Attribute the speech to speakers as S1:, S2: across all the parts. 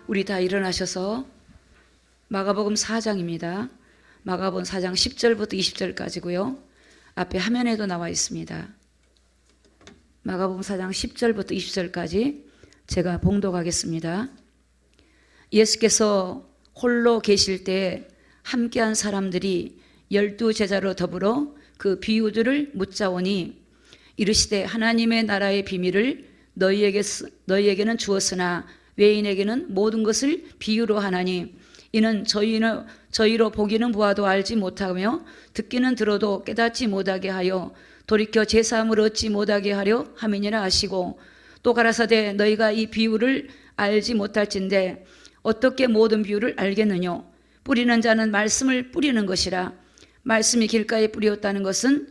S1: 우리 다 일어나셔서 마가복음 4장입니다. 마가복음 4장 10절부터 20절까지고요. 앞에 화면에도 나와 있습니다. 마가복음 4장 10절부터 20절까지 제가 봉독하겠습니다. 예수께서 홀로 계실 때 함께한 사람들이 12제자로 더불어 그 비유들을 묻자오니 이르시되 하나님의 나라의 비밀을 너희에게는 주었으나 외인에게는 모든 것을 비유로 하나니 이는 저희로 보기는 보아도 알지 못하며 듣기는 들어도 깨닫지 못하게 하여 돌이켜 제사함을 얻지 못하게 하려 함이니라 하시고 또 가라사대 너희가 이 비유를 알지 못할진대 어떻게 모든 비유를 알겠느냐 뿌리는 자는 말씀을 뿌리는 것이라 말씀이 길가에 뿌렸다는 것은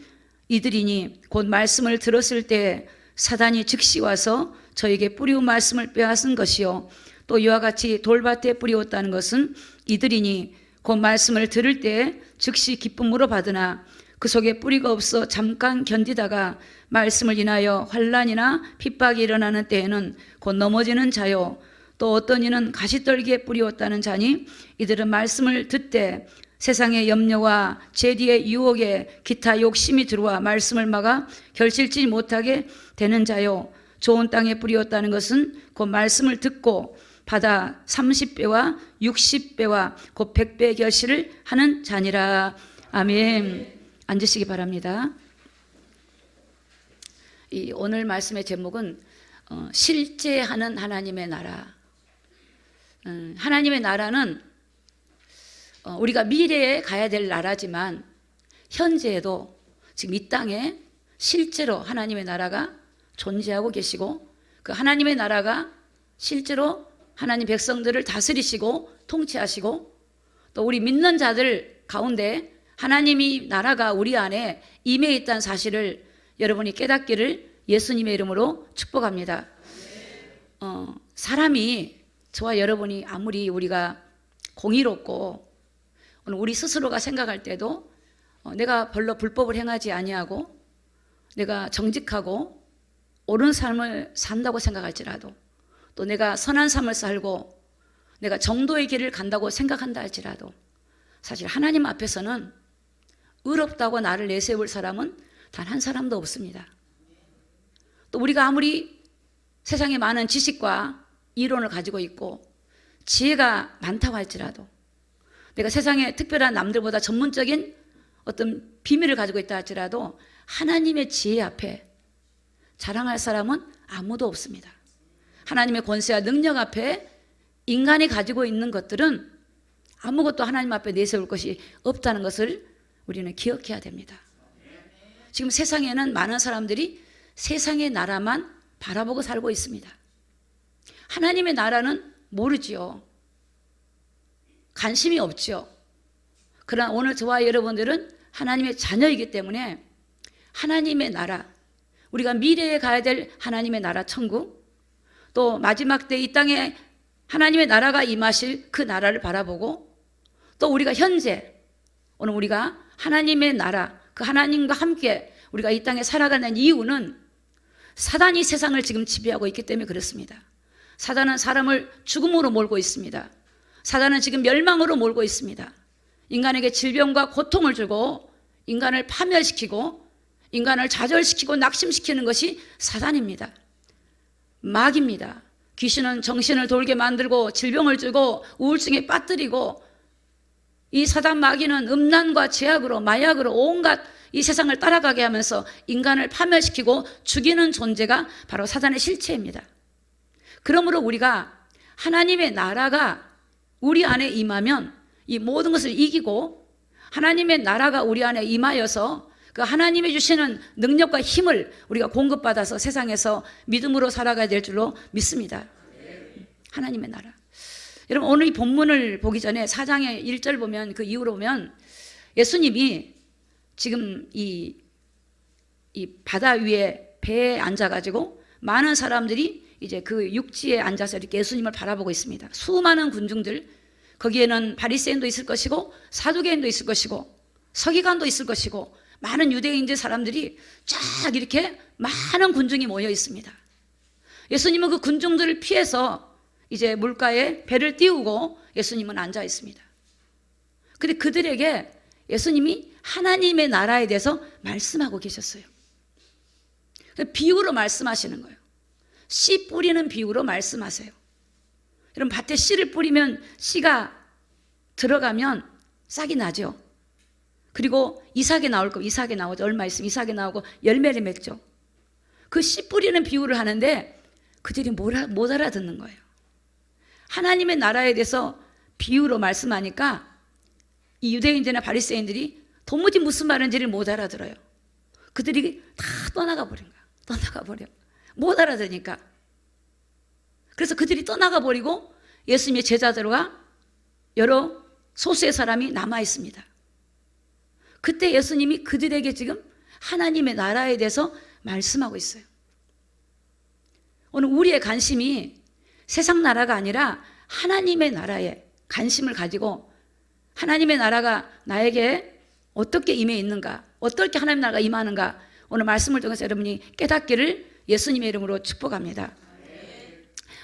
S1: 이들이니 곧 말씀을 들었을 때 사단이 즉시 와서 저에게 뿌리운 말씀을 빼앗은 것이요 또 이와 같이 돌밭에 뿌리었다는 것은 이들이니 곧 말씀을 들을 때 즉시 기쁨으로 받으나 그 속에 뿌리가 없어 잠깐 견디다가 말씀을 인하여 환난이나 핍박이 일어나는 때에는 곧 넘어지는 자요 또 어떤 이는 가시떨기에 뿌리었다는 자니 이들은 말씀을 듣되 세상의 염려와 재리의 유혹에 기타 욕심이 들어와 말씀을 막아 결실치 못하게 되는 자요 좋은 땅에 뿌리었다는 것은 곧 말씀을 듣고 받아 30배와 60배와 곧 100배의 결실을 하는 자니라. 아멘. 앉으시기 바랍니다. 오늘 말씀의 제목은 실제하는 하나님의 나라. 하나님의 나라는 우리가 미래에 가야 될 나라지만 현재에도 지금 이 땅에 실제로 하나님의 나라가 존재하고 계시고 그 하나님의 나라가 실제로 하나님 백성들을 다스리시고 통치하시고 또 우리 믿는 자들 가운데 하나님이 나라가 우리 안에 임해 있다는 사실을 여러분이 깨닫기를 예수님의 이름으로 축복합니다. 사람이 저와 여러분이 아무리 우리가 공의롭고 우리 스스로가 생각할 때도 내가 별로 불법을 행하지 아니하고 내가 정직하고 옳은 삶을 산다고 생각할지라도 또 내가 선한 삶을 살고 내가 정도의 길을 간다고 생각한다 할지라도 사실 하나님 앞에서는 의롭다고 나를 내세울 사람은 단 한 사람도 없습니다. 또 우리가 아무리 세상에 많은 지식과 이론을 가지고 있고 지혜가 많다고 할지라도 내가 세상에 특별한 남들보다 전문적인 어떤 비밀을 가지고 있다 할지라도 하나님의 지혜 앞에 자랑할 사람은 아무도 없습니다. 하나님의 권세와 능력 앞에 인간이 가지고 있는 것들은 아무것도 하나님 앞에 내세울 것이 없다는 것을 우리는 기억해야 됩니다. 지금 세상에는 많은 사람들이 세상의 나라만 바라보고 살고 있습니다. 하나님의 나라는 모르지요. 관심이 없죠. 그러나 오늘 저와 여러분들은 하나님의 자녀이기 때문에 하나님의 나라, 우리가 미래에 가야 될 하나님의 나라 천국, 또 마지막 때 이 땅에 하나님의 나라가 임하실 그 나라를 바라보고 또 우리가 현재 오늘 우리가 하나님의 나라 그 하나님과 함께 우리가 이 땅에 살아가는 이유는 사단이 세상을 지금 지배하고 있기 때문에 그렇습니다. 사단은 사람을 죽음으로 몰고 있습니다. 사단은 지금 멸망으로 몰고 있습니다. 인간에게 질병과 고통을 주고 인간을 파멸시키고 인간을 좌절시키고 낙심시키는 것이 사단입니다. 마귀입니다. 귀신은 정신을 돌게 만들고 질병을 주고 우울증에 빠뜨리고 이 사단 마귀는 음란과 죄악으로 마약으로 온갖 이 세상을 따라가게 하면서 인간을 파멸시키고 죽이는 존재가 바로 사단의 실체입니다. 그러므로 우리가 하나님의 나라가 우리 안에 임하면 이 모든 것을 이기고 하나님의 나라가 우리 안에 임하여서 그 하나님이 주시는 능력과 힘을 우리가 공급받아서 세상에서 믿음으로 살아가야 될 줄로 믿습니다. 하나님의 나라. 여러분 오늘 이 본문을 보기 전에 4장의 1절 보면 그 이후로 보면 예수님이 지금 이 바다 위에 배에 앉아가지고 많은 사람들이 이제 그 육지에 앉아서 이렇게 예수님을 바라보고 있습니다. 수많은 군중들, 거기에는 바리새인도 있을 것이고 사두개인도 있을 것이고 서기관도 있을 것이고 많은 유대인들 사람들이 쫙 이렇게 많은 군중이 모여 있습니다. 예수님은 그 군중들을 피해서 이제 물가에 배를 띄우고 예수님은 앉아 있습니다. 근데 그들에게 예수님이 하나님의 나라에 대해서 말씀하고 계셨어요. 비유로 말씀하시는 거예요. 씨 뿌리는 비유로 말씀하세요. 여러분, 밭에 씨를 뿌리면 씨가 들어가면 싹이 나죠. 그리고 이삭이 나올 거면 이삭이 나오죠. 얼마 있으면 이삭이 나오고 열매를 맺죠. 그 씨 뿌리는 비유를 하는데 그들이 못 알아듣는 거예요. 하나님의 나라에 대해서 비유로 말씀하니까 이 유대인들이나 바리새인들이 도무지 무슨 말인지를 못 알아들어요. 그들이 다 떠나가 버린 거야. 떠나가 버려. 못 알아들으니까. 그래서 그들이 떠나가 버리고 예수님의 제자들과 여러 소수의 사람이 남아 있습니다. 그때 예수님이 그들에게 지금 하나님의 나라에 대해서 말씀하고 있어요. 오늘 우리의 관심이 세상 나라가 아니라 하나님의 나라에 관심을 가지고 하나님의 나라가 나에게 어떻게 임해 있는가, 어떻게 하나님의 나라가 임하는가, 오늘 말씀을 통해서 여러분이 깨닫기를 예수님의 이름으로 축복합니다.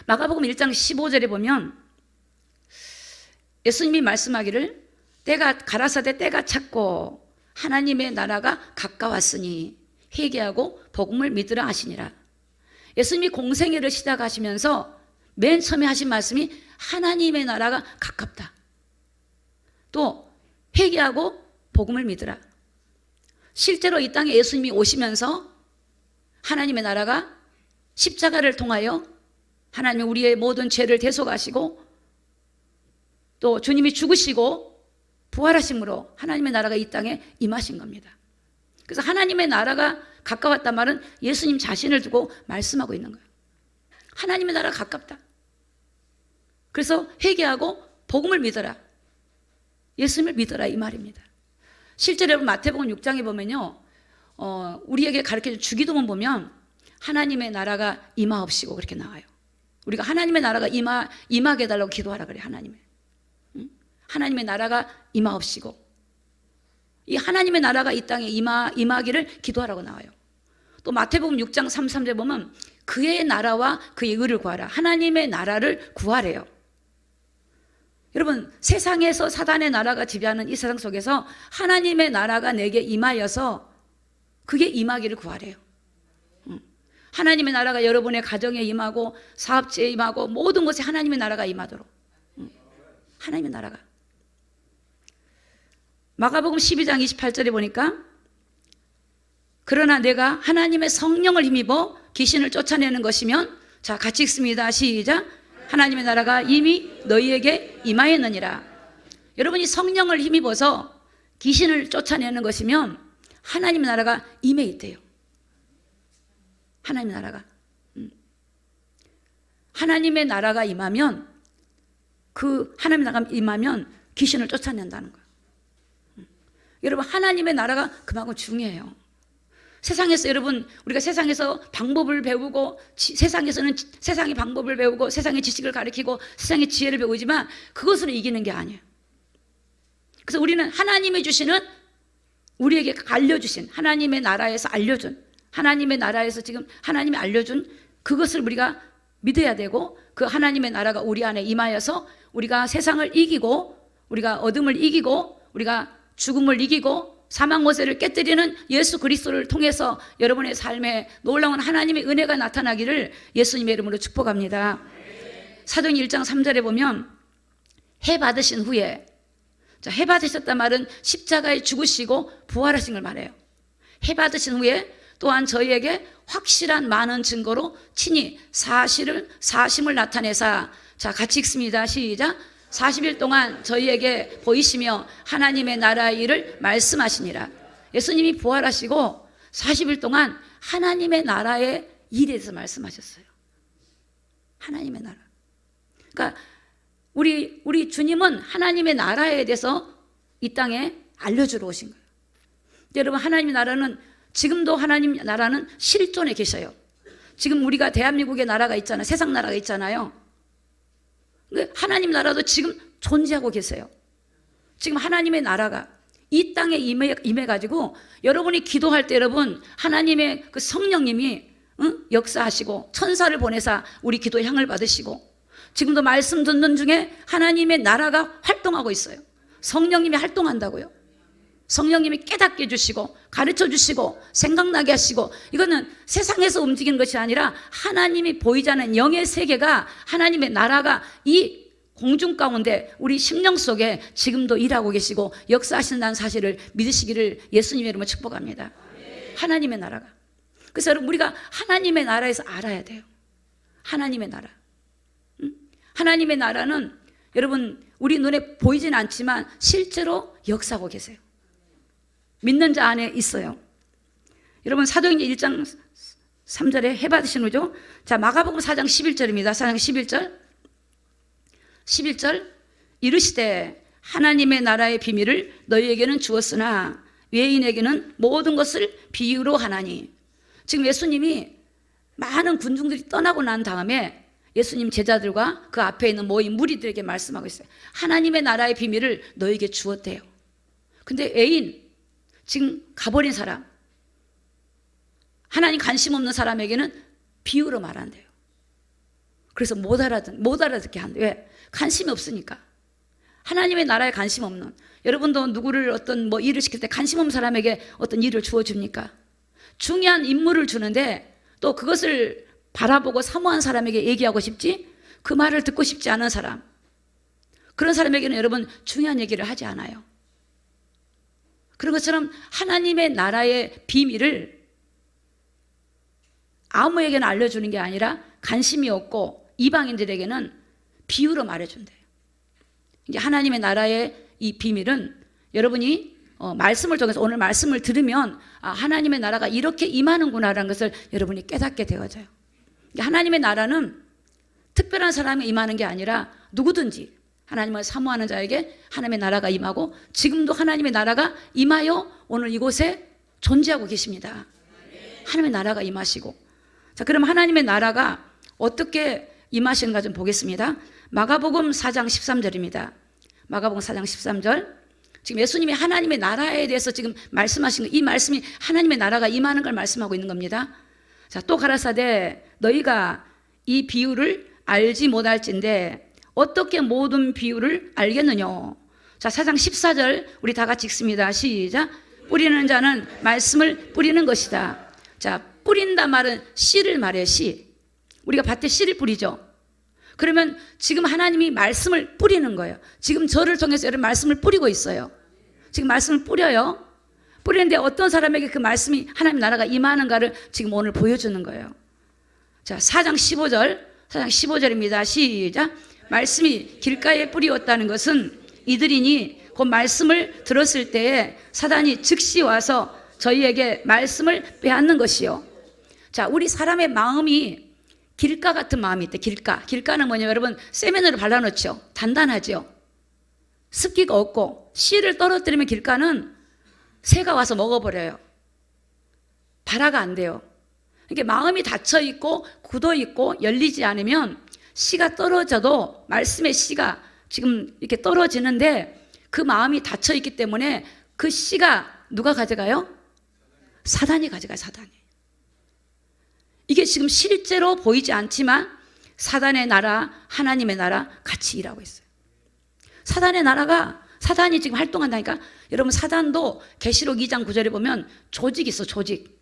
S1: 마가복음 1장 15절에 보면 예수님이 말씀하기를 때가 가라사대 때가 찼고 하나님의 나라가 가까웠으니 회개하고 복음을 믿으라 하시니라. 예수님이 공생애를 시작하시면서 맨 처음에 하신 말씀이 하나님의 나라가 가깝다. 또 회개하고 복음을 믿으라. 실제로 이 땅에 예수님이 오시면서 하나님의 나라가 십자가를 통하여 하나님이 우리의 모든 죄를 대속하시고 또 주님이 죽으시고 부활하심으로 하나님의 나라가 이 땅에 임하신 겁니다. 그래서 하나님의 나라가 가까웠단 말은 예수님 자신을 두고 말씀하고 있는 거예요. 하나님의 나라가 가깝다. 그래서 회개하고 복음을 믿어라. 예수님을 믿어라 이 말입니다. 실제로 마태복음 6장에 보면요, 우리에게 가르쳐준 주기도문 보면 하나님의 나라가 임하옵시고 그렇게 나와요. 우리가 하나님의 나라가 임하게 해달라고 기도하라 그래요. 하나님의 나라가 임하옵시고 이 하나님의 나라가 이 땅에 임하기를 기도하라고 나와요. 또 마태복음 6장 33절에 보면 그의 나라와 그의 의를 구하라. 하나님의 나라를 구하래요. 여러분, 세상에서 사단의 나라가 지배하는 이 세상 속에서 하나님의 나라가 내게 임하여서 그게 임하기를 구하래요. 하나님의 나라가 여러분의 가정에 임하고 사업지에 임하고 모든 곳에 하나님의 나라가 임하도록. 하나님의 나라가. 마가복음 12장 28절에 보니까 그러나 내가 하나님의 성령을 힘입어 귀신을 쫓아내는 것이면, 자 같이 읽습니다. 시작. 하나님의 나라가 이미 너희에게 임하였느니라. 여러분이 성령을 힘입어서 귀신을 쫓아내는 것이면 하나님의 나라가 임해 있대요. 하나님의 나라가. 하나님의 나라가 임하면, 그 하나님의 나라가 임하면 귀신을 쫓아낸다는 거예요. 여러분, 하나님의 나라가 그만큼 중요해요. 세상에서 여러분, 우리가 세상에서 방법을 배우고 세상에서는 세상의 방법을 배우고 세상의 지식을 가르치고 세상의 지혜를 배우지만 그것으로 이기는 게 아니에요. 그래서 우리는 하나님이 주시는, 우리에게 알려주신, 하나님의 나라에서 알려준, 하나님의 나라에서 지금 하나님이 알려준 그것을 우리가 믿어야 되고, 그 하나님의 나라가 우리 안에 임하여서 우리가 세상을 이기고, 우리가 어둠을 이기고, 우리가 죽음을 이기고 사망 모세를 깨뜨리는 예수 그리스도를 통해서 여러분의 삶에 놀라운 하나님의 은혜가 나타나기를 예수님의 이름으로 축복합니다. 사도행 1장 3절에 보면 해 받으신 후에, 자, 해 받으셨단 말은 십자가에 죽으시고 부활하신 걸 말해요. 해 받으신 후에 또한 저희에게 확실한 많은 증거로 친히 사심을 나타내사, 자 같이 읽습니다. 시작. 40일 동안 저희에게 보이시며 하나님의 나라의 일을 말씀하시니라. 예수님이 부활하시고 40일 동안 하나님의 나라의 일에 대해서 말씀하셨어요. 하나님의 나라. 그러니까 우리 주님은 하나님의 나라에 대해서 이 땅에 알려주러 오신 거예요. 여러분, 하나님의 나라는 지금도, 하나님 나라는 실존에 계셔요. 지금 우리가 대한민국의 나라가 있잖아요. 세상 나라가 있잖아요. 하나님 나라도 지금 존재하고 계세요. 지금 하나님의 나라가 이 땅에 임해가지고 여러분이 기도할 때 여러분, 하나님의 그 성령님이 역사하시고 천사를 보내사 우리 기도의 향을 받으시고 지금도 말씀 듣는 중에 하나님의 나라가 활동하고 있어요. 성령님이 활동한다고요. 성령님이 깨닫게 해주시고 가르쳐 주시고 생각나게 하시고, 이거는 세상에서 움직이는 것이 아니라 하나님이 보이지 않는 영의 세계가, 하나님의 나라가 이 공중 가운데 우리 심령 속에 지금도 일하고 계시고 역사하신다는 사실을 믿으시기를 예수님의 이름으로 축복합니다. 하나님의 나라가. 그래서 여러분, 우리가 하나님의 나라에서 알아야 돼요. 하나님의 나라. 하나님의 나라는 여러분 우리 눈에 보이진 않지만 실제로 역사하고 계세요. 믿는 자 안에 있어요. 여러분 사도행전 1장 3절에 해받으신 거죠? 자, 마가복음 4장 11절입니다. 4장 11절 이르시되 하나님의 나라의 비밀을 너희에게는 주었으나 외인에게는 모든 것을 비유로 하나니. 지금 예수님이 많은 군중들이 떠나고 난 다음에 예수님 제자들과 그 앞에 있는 모인 무리들에게 말씀하고 있어요. 하나님의 나라의 비밀을 너희에게 주었대요. 근데 애인, 지금 가버린 사람, 하나님 관심 없는 사람에게는 비유로 말한대요. 그래서 못 알아듣게 한대요. 왜? 관심이 없으니까. 하나님의 나라에 관심 없는, 여러분도 누구를 어떤 일을 시킬 때 관심 없는 사람에게 어떤 일을 주어줍니까? 중요한 임무를 주는데 또 그것을 바라보고 사모한 사람에게 얘기하고 싶지, 그 말을 듣고 싶지 않은 사람, 그런 사람에게는 여러분 중요한 얘기를 하지 않아요. 그런 것처럼 하나님의 나라의 비밀을 아무에게나 알려주는 게 아니라 관심이 없고 이방인들에게는 비유로 말해준대요. 이제 하나님의 나라의 이 비밀은 여러분이 말씀을 통해서 오늘 말씀을 들으면 하나님의 나라가 이렇게 임하는구나라는 것을 여러분이 깨닫게 되어져요. 하나님의 나라는 특별한 사람이 임하는 게 아니라 누구든지 하나님을 사모하는 자에게 하나님의 나라가 임하고, 지금도 하나님의 나라가 임하여 오늘 이곳에 존재하고 계십니다. 하나님의 나라가 임하시고. 자, 그럼 하나님의 나라가 어떻게 임하시는가 좀 보겠습니다. 마가복음 4장 13절입니다. 마가복음 4장 13절. 지금 예수님이 하나님의 나라에 대해서 지금 말씀하신 이 말씀이 하나님의 나라가 임하는 걸 말씀하고 있는 겁니다. 자, 또 가라사대 너희가 이 비유를 알지 못할진대 어떻게 모든 비유를 알겠느냐. 자, 4장 14절 우리 다 같이 읽습니다. 시작. 뿌리는 자는 말씀을 뿌리는 것이다. 자, 뿌린다 말은 씨를 말해요. 씨. 우리가 밭에 씨를 뿌리죠. 그러면 지금 하나님이 말씀을 뿌리는 거예요. 지금 저를 통해서 여러분 말씀을 뿌리고 있어요. 지금 말씀을 뿌려요. 뿌리는데 어떤 사람에게 그 말씀이 하나님 나라가 임하는가를 지금 오늘 보여주는 거예요. 자, 4장 15절입니다. 시작. 말씀이 길가에 뿌리었다는 것은 이들이니 곧 말씀을 들었을 때에 사단이 즉시 와서 저희에게 말씀을 빼앗는 것이요. 자, 우리 사람의 마음이 길가 같은 마음이 있대. 길가는 뭐냐면 여러분 세면으로 발라놓죠. 단단하죠. 습기가 없고 씨를 떨어뜨리면 길가는 새가 와서 먹어버려요. 발화가 안 돼요. 이렇게 마음이 닫혀있고 굳어있고 열리지 않으면 씨가 떨어져도 말씀의 씨가 지금 이렇게 떨어지는데 그 마음이 닫혀있기 때문에 그 씨가 누가 가져가요? 사단이 가져가요. 사단이. 이게 지금 실제로 보이지 않지만 사단의 나라, 하나님의 나라 같이 일하고 있어요. 사단의 나라가, 사단이 지금 활동한다니까. 여러분 사단도 계시록 2장 9절에 보면 조직이 있어. 조직.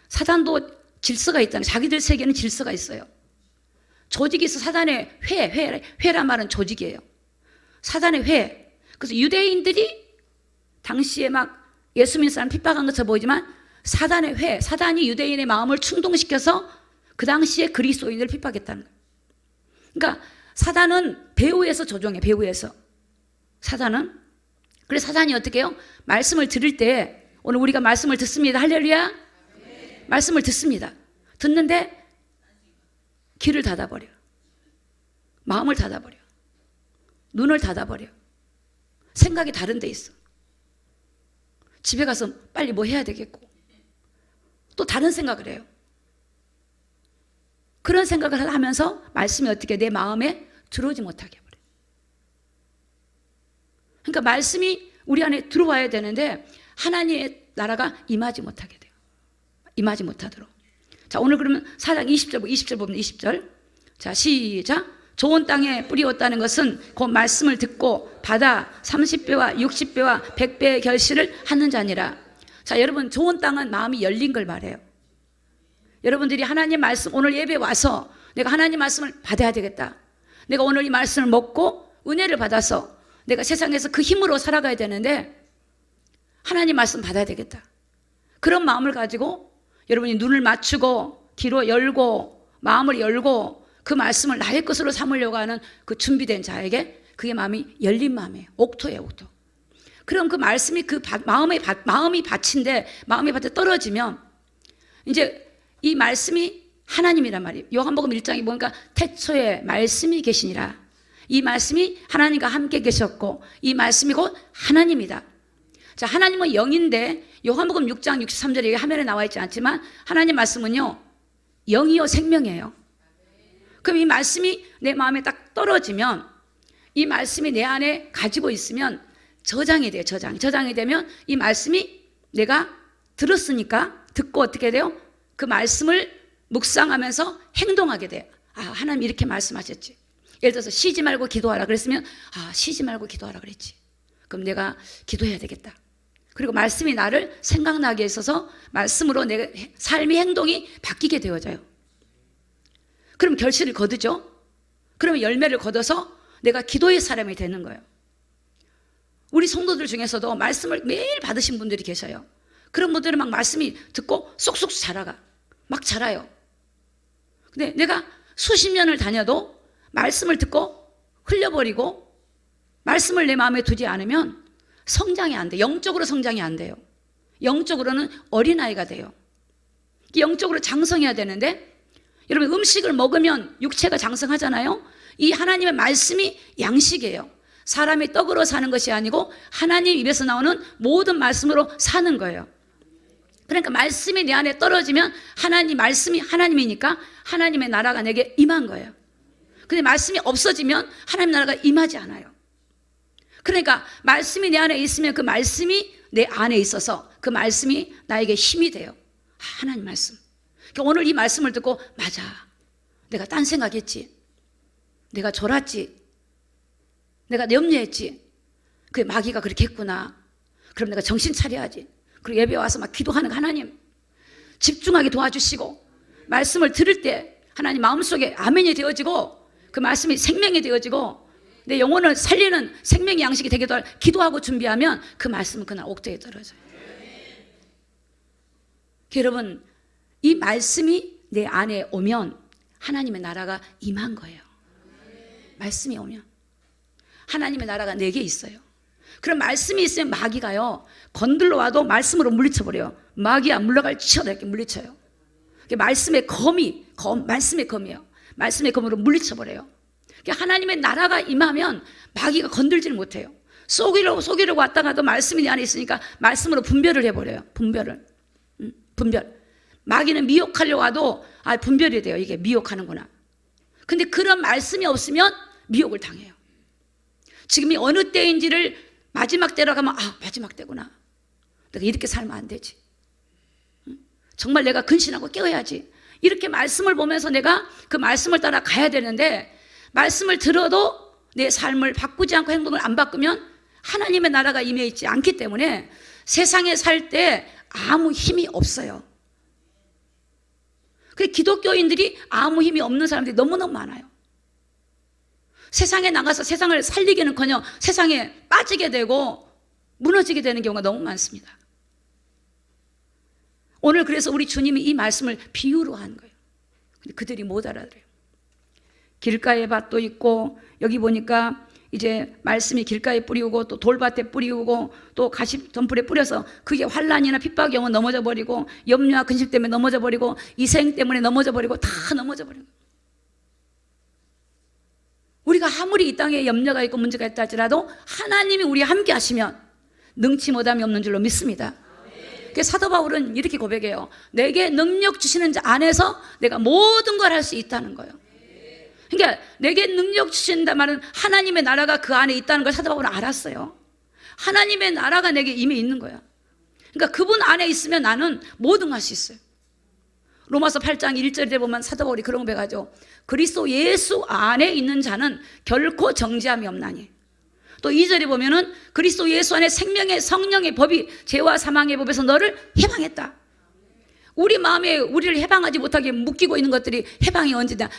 S1: 사단도 질서가 있잖아요. 자기들 세계는 질서가 있어요. 조직이 있어. 사단의 회란 말은 조직이에요. 사단의 회. 그래서 유대인들이 당시에 막 예수 믿는 사람 핍박한 것처럼 보이지만 사단의 회, 사단이 유대인의 마음을 충동시켜서 그 당시에 그리스도인을 핍박했다는 거예요. 그러니까 사단은 배후에서 조종해. 배후에서. 사단은. 그래서 사단이 어떻게 해요? 말씀을 들을 때, 오늘 우리가 말씀을 듣습니다. 할렐루야. 네. 말씀을 듣습니다. 듣는데 귀를 닫아버려. 마음을 닫아버려. 눈을 닫아버려. 생각이 다른 데 있어. 집에 가서 빨리 뭐 해야 되겠고 또 다른 생각을 해요. 그런 생각을 하면서 말씀이 어떻게 내 마음에 들어오지 못하게 해버려요. 그러니까 말씀이 우리 안에 들어와야 되는데 하나님의 나라가 임하지 못하게 돼요. 임하지 못하도록. 자, 오늘 그러면 4장 20절 보면 20절. 자, 시작. 좋은 땅에 뿌리었다는 것은 그 말씀을 듣고 받아 30배와 60배와 100배의 결실을 하는 자니라. 자, 여러분, 좋은 땅은 마음이 열린 걸 말해요. 여러분들이 하나님 말씀, 오늘 예배 와서 내가 하나님 말씀을 받아야 되겠다. 내가 오늘 이 말씀을 먹고 은혜를 받아서 내가 세상에서 그 힘으로 살아가야 되는데 하나님 말씀 받아야 되겠다. 그런 마음을 가지고 여러분이 눈을 맞추고 귀로 열고 마음을 열고 그 말씀을 나의 것으로 삼으려고 하는 그 준비된 자에게 그게 마음이 열린 마음이에요. 옥토예요, 옥토. 그럼 그 말씀이 그 마음이 밭인데 마음이 밭에 떨어지면 이제 이 말씀이 하나님이란 말이에요. 요한복음 1장에 보니까 태초에 말씀이 계시니라. 이 말씀이 하나님과 함께 계셨고 이 말씀이 곧 하나님이다. 자, 하나님은 영인데 요한복음 6장 63절에 화면에 나와 있지 않지만 하나님 말씀은요 영이요 생명이에요. 그럼 이 말씀이 내 마음에 딱 떨어지면 이 말씀이 내 안에 가지고 있으면 저장이 돼요. 저장이 되면 이 말씀이 내가 들었으니까 듣고 어떻게 돼요? 그 말씀을 묵상하면서 행동하게 돼요. 아, 하나님 이렇게 말씀하셨지. 예를 들어서 쉬지 말고 기도하라 그랬으면 아, 쉬지 말고 기도하라 그랬지. 그럼 내가 기도해야 되겠다. 그리고 말씀이 나를 생각나게 있어서 말씀으로 내 삶의 행동이 바뀌게 되어져요. 그럼 결실을 거두죠. 그러면 열매를 거둬서 내가 기도의 사람이 되는 거예요. 우리 성도들 중에서도 말씀을 매일 받으신 분들이 계셔요. 그런 분들은 막 말씀이 듣고 쏙쏙 자라가. 막 자라요. 근데 내가 수십 년을 다녀도 말씀을 듣고 흘려버리고 말씀을 내 마음에 두지 않으면 성장이 안 돼. 영적으로 성장이 안 돼요. 영적으로는 어린아이가 돼요. 영적으로 장성해야 되는데 여러분 음식을 먹으면 육체가 장성하잖아요. 이 하나님의 말씀이 양식이에요. 사람이 떡으로 사는 것이 아니고 하나님 입에서 나오는 모든 말씀으로 사는 거예요. 그러니까 말씀이 내 안에 떨어지면 하나님 말씀이 하나님이니까 하나님의 나라가 내게 임한 거예요. 근데 말씀이 없어지면 하나님 나라가 임하지 않아요. 그러니까 말씀이 내 안에 있으면 그 말씀이 내 안에 있어서 그 말씀이 나에게 힘이 돼요. 하나님 말씀. 그러니까 오늘 이 말씀을 듣고 맞아. 내가 딴 생각했지. 내가 졸았지. 내가 염려했지. 그 마귀가 그렇게 했구나. 그럼 내가 정신 차려야지. 그리고 예배 와서 막 기도하는 하나님 집중하게 도와주시고 말씀을 들을 때 하나님 마음속에 아멘이 되어지고 그 말씀이 생명이 되어지고 내 영혼을 살리는 생명의 양식이 되기도 할 기도하고 준비하면 그 말씀은 그날 옥토에 떨어져요. 여러분 이 말씀이 내 안에 오면 하나님의 나라가 임한 거예요. 말씀이 오면 하나님의 나라가 내게 있어요. 그럼 말씀이 있으면 마귀가요 건들러 와도 말씀으로 물리쳐버려요. 마귀야 물러갈 치어다 이렇게 물리쳐요. 말씀의 검이 말씀의 검이에요. 말씀의 검으로 물리쳐버려요. 하나님의 나라가 임하면 마귀가 건들지를 못해요. 속이려고 왔다가도 말씀이 내 안에 있으니까 말씀으로 분별을 해버려요. 분별. 마귀는 미혹하려고 와도 분별이 돼요. 이게 미혹하는구나. 근데 그런 말씀이 없으면 미혹을 당해요. 지금이 어느 때인지를 마지막 때로 가면 마지막 때구나. 내가 이렇게 살면 안 되지. 정말 내가 근신하고 깨어야지. 이렇게 말씀을 보면서 내가 그 말씀을 따라 가야 되는데 말씀을 들어도 내 삶을 바꾸지 않고 행동을 안 바꾸면 하나님의 나라가 임해 있지 않기 때문에 세상에 살 때 아무 힘이 없어요. 그래서 기독교인들이 아무 힘이 없는 사람들이 너무너무 많아요. 세상에 나가서 세상을 살리기는커녕 세상에 빠지게 되고 무너지게 되는 경우가 너무 많습니다. 오늘 그래서 우리 주님이 이 말씀을 비유로 한 거예요. 근데 그들이 못 알아들어요. 길가에 밭도 있고 여기 보니까 이제 말씀이 길가에 뿌리우고 또 돌밭에 뿌리우고 또 가시 덤불에 뿌려서 그게 환난이나 핍박이 오면 넘어져 버리고 염려와 근심 때문에 넘어져 버리고 이생 때문에 넘어져 버리고 다 넘어져 버리고 우리가 아무리 이 땅에 염려가 있고 문제가 있다 할지라도 하나님이 우리와 함께 하시면 능치 못함이 없는 줄로 믿습니다. 그래서 사도 바울은 이렇게 고백해요. 내게 능력 주시는 자 안에서 내가 모든 걸 할 수 있다는 거예요. 그러니까 내게 능력 주신다 말은 하나님의 나라가 그 안에 있다는 걸 사도 바울은 알았어요. 하나님의 나라가 내게 임해 있는 거야. 그러니까 그분 안에 있으면 나는 뭐든 할 수 있어요. 로마서 8장 1절에 보면 사도 바울이 그런 거 배가죠. 그리스도 예수 안에 있는 자는 결코 정죄함이 없나니. 또 2절에 보면은 그리스도 예수 안에 생명의 성령의 법이 죄와 사망의 법에서 너를 해방했다. 우리 마음에 우리를 해방하지 못하게 묶이고 있는 것들이 해방이 언제다.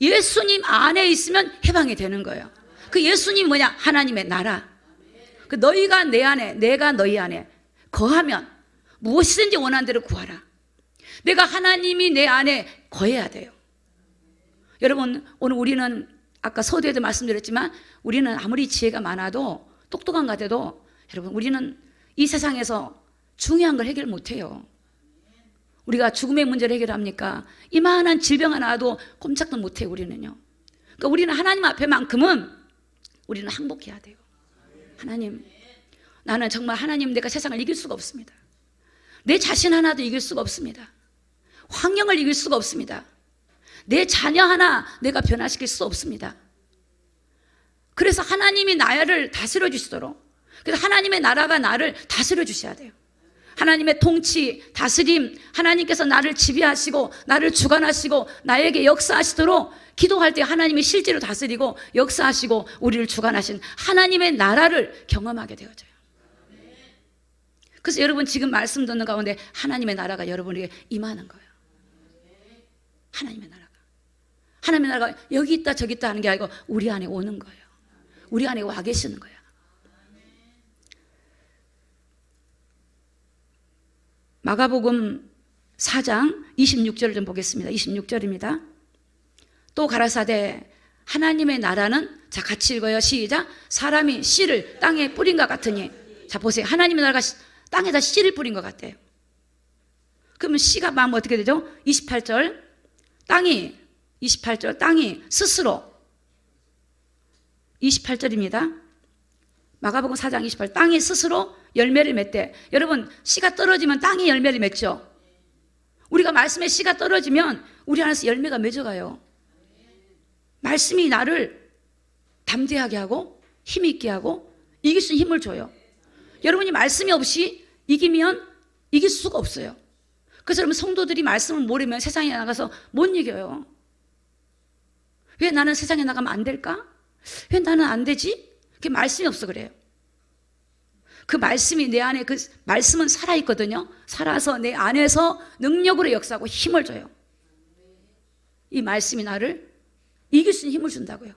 S1: 예수님 안에 있으면 해방이 되는 거예요. 그 예수님 뭐냐? 하나님의 나라. 그 너희가 내 안에, 내가 너희 안에 거하면 무엇이든지 원하는 대로 구하라. 내가 하나님이 내 안에 거해야 돼요. 여러분, 오늘 우리는 아까 서두에도 말씀드렸지만 우리는 아무리 지혜가 많아도 똑똑한 것 같아도 여러분, 우리는 이 세상에서 중요한 걸 해결 못해요. 우리가 죽음의 문제를 해결합니까? 이만한 질병 하나 와도 꼼짝도 못해요. 우리는요. 그러니까 우리는 하나님 앞에만큼은 우리는 항복해야 돼요. 하나님, 나는 정말 하나님, 내가 세상을 이길 수가 없습니다. 내 자신 하나도 이길 수가 없습니다. 환경을 이길 수가 없습니다. 내 자녀 하나 내가 변화시킬 수 없습니다. 그래서 하나님이 나를 다스려 주시도록, 그래서 하나님의 나라가 나를 다스려 주셔야 돼요. 하나님의 통치, 다스림, 하나님께서 나를 지배하시고 나를 주관하시고 나에게 역사하시도록 기도할 때 하나님이 실제로 다스리고 역사하시고 우리를 주관하신 하나님의 나라를 경험하게 되어져요. 그래서 여러분 지금 말씀 듣는 가운데 하나님의 나라가 여러분에게 임하는 거예요. 하나님의 나라가. 하나님의 나라가 여기 있다 저기 있다 하는 게 아니고 우리 안에 오는 거예요. 우리 안에 와 계시는 거예요. 마가복음 4장 26절을 좀 보겠습니다. 26절입니다. 또 가라사대 하나님의 나라는, 자 같이 읽어요. 시작. 사람이 씨를 땅에 뿌린 것 같으니. 자 보세요. 하나님의 나라가 땅에다 씨를 뿌린 것 같아요. 그러면 씨가 막 어떻게 되죠? 28절 땅이, 28절 땅이 스스로, 28절입니다. 마가복음 4장 28절 땅이 스스로 열매를 맺대. 여러분, 씨가 떨어지면 땅이 열매를 맺죠. 우리가 말씀에 씨가 떨어지면 우리 안에서 열매가 맺어가요. 말씀이 나를 담대하게 하고 힘 있게 하고 이길 수 있는 힘을 줘요. 여러분이 말씀이 없이 이기면 이길 수가 없어요. 그래서 여러분 성도들이 말씀을 모르면 세상에 나가서 못 이겨요. 왜 나는 세상에 나가면 안 될까? 왜 나는 안 되지? 그게 말씀이 없어 그래요. 그 말씀이 내 안에, 그 말씀은 살아있거든요. 살아서 내 안에서 능력으로 역사하고 힘을 줘요. 이 말씀이 나를 이길 수 있는 힘을 준다고요.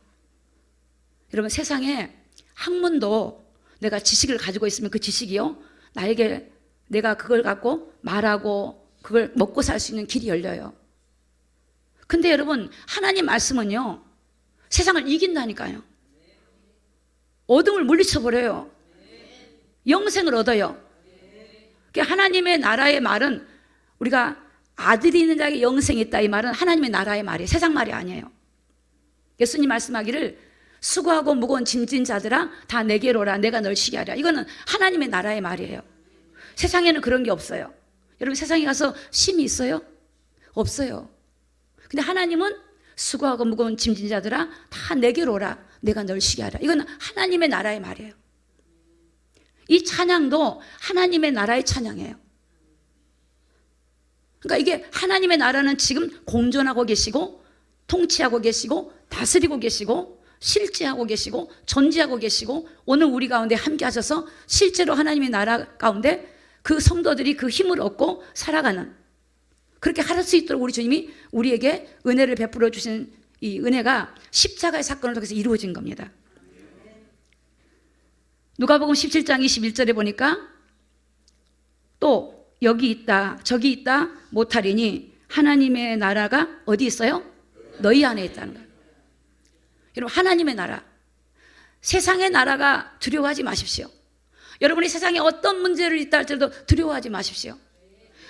S1: 여러분 세상에 학문도 내가 지식을 가지고 있으면 그 지식이요 나에게 내가 그걸 갖고 말하고 그걸 먹고 살 수 있는 길이 열려요. 근데 여러분 하나님 말씀은요 세상을 이긴다니까요. 어둠을 물리쳐버려요. 영생을 얻어요. 하나님의 나라의 말은 우리가 아들이 있는 자에게 영생이 있다, 이 말은 하나님의 나라의 말이에요. 세상 말이 아니에요. 예수님 말씀하기를 수고하고 무거운 짐진 자들아 다 내게로 오라, 내가 널 쉬게 하리라. 이거는 하나님의 나라의 말이에요. 세상에는 그런 게 없어요. 여러분 세상에 가서 쉼이 있어요? 없어요. 근데 하나님은 수고하고 무거운 짐진 자들아 다 내게로 오라, 내가 널 쉬게 하리라. 이건 하나님의 나라의 말이에요. 이 찬양도 하나님의 나라의 찬양이에요. 그러니까 이게 하나님의 나라는 지금 공존하고 계시고 통치하고 계시고 다스리고 계시고 실제하고 계시고 존재하고 계시고 오늘 우리 가운데 함께 하셔서 실제로 하나님의 나라 가운데 그 성도들이 그 힘을 얻고 살아가는, 그렇게 할 수 있도록 우리 주님이 우리에게 은혜를 베풀어 주신 이 은혜가 십자가의 사건을 통해서 이루어진 겁니다. 누가복음 17장 21절에 보니까 또 여기 있다 저기 있다 못하리니 하나님의 나라가 어디 있어요? 너희 안에 있다는 거예요. 여러분 하나님의 나라, 세상의 나라가 두려워하지 마십시오. 여러분이 세상에 어떤 문제를 있다 할지라도 두려워하지 마십시오.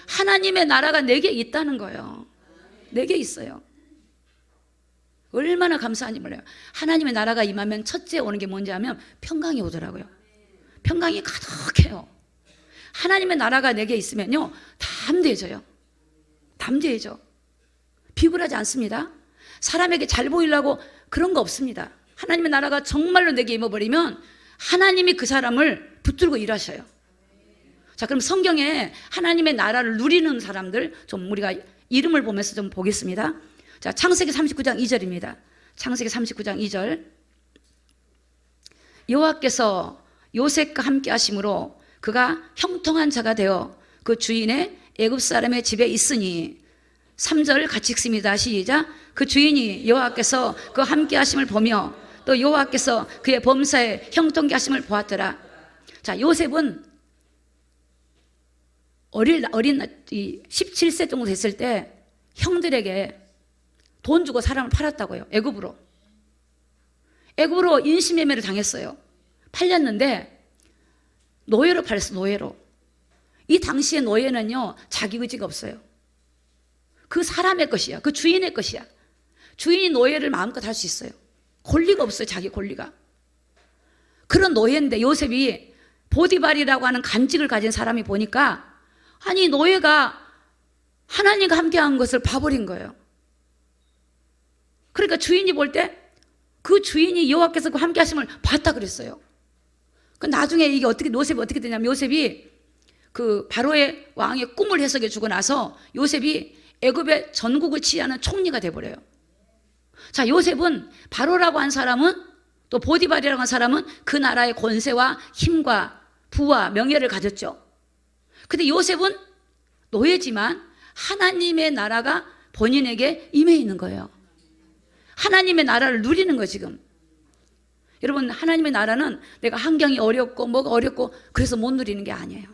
S1: 하나님의 나라가 내게 있다는 거예요. 내게 있어요. 얼마나 감사한지 몰라요. 하나님의 나라가 임하면 첫째 오는 게 뭔지 하면 평강이 오더라고요. 평강이 가득해요. 하나님의 나라가 내게 있으면요 담대해져요. 담대해져. 비굴하지 않습니다. 사람에게 잘 보이려고 그런 거 없습니다. 하나님의 나라가 정말로 내게 임해버리면 하나님이 그 사람을 붙들고 일하셔요. 자, 그럼 성경에 하나님의 나라를 누리는 사람들 좀 우리가 이름을 보면서 좀 보겠습니다. 자, 창세기 39장 2절입니다. 창세기 39장 2절. 여호와께서 요셉과 함께 하심으로 그가 형통한 자가 되어 그 주인의 애굽 사람의 집에 있으니 3절 같이 읽습니다. 시작. 그 주인이 여호와께서 그 함께 하심을 보며 또 여호와께서 그의 범사에 형통케 하심을 보았더라. 자, 요셉은 어린 17세 정도 됐을 때 형들에게 돈 주고 사람을 팔았다고요. 애굽으로 인신매매를 당했어요. 팔렸는데 노예로 팔렸어. 노예로. 이 당시의 노예는요, 자기 의지가 없어요. 그 사람의 것이야. 그 주인의 것이야. 주인이 노예를 마음껏 할 수 있어요. 권리가 없어요. 자기 권리가. 그런 노예인데 요셉이 보디발이라고 하는 간직을 가진 사람이 보니까 아니 노예가 하나님과 함께한 것을 봐버린 거예요. 그러니까 주인이 볼 때 그 주인이 여호와께서 그 함께 하심을 봤다 그랬어요. 그 나중에 이게 요셉이 어떻게 되냐면 요셉이 그 바로의 왕의 꿈을 해석해 주고 나서 요셉이 애굽의 전국을 치하는 총리가 돼버려요. 자, 요셉은 바로라고 한 사람은 또 보디발이라고 한 사람은 그 나라의 권세와 힘과 부와 명예를 가졌죠. 근데 요셉은 노예지만 하나님의 나라가 본인에게 임해 있는 거예요. 하나님의 나라를 누리는 거예요, 지금. 여러분, 하나님의 나라는 내가 환경이 어렵고 뭐가 어렵고 그래서 못 누리는 게 아니에요.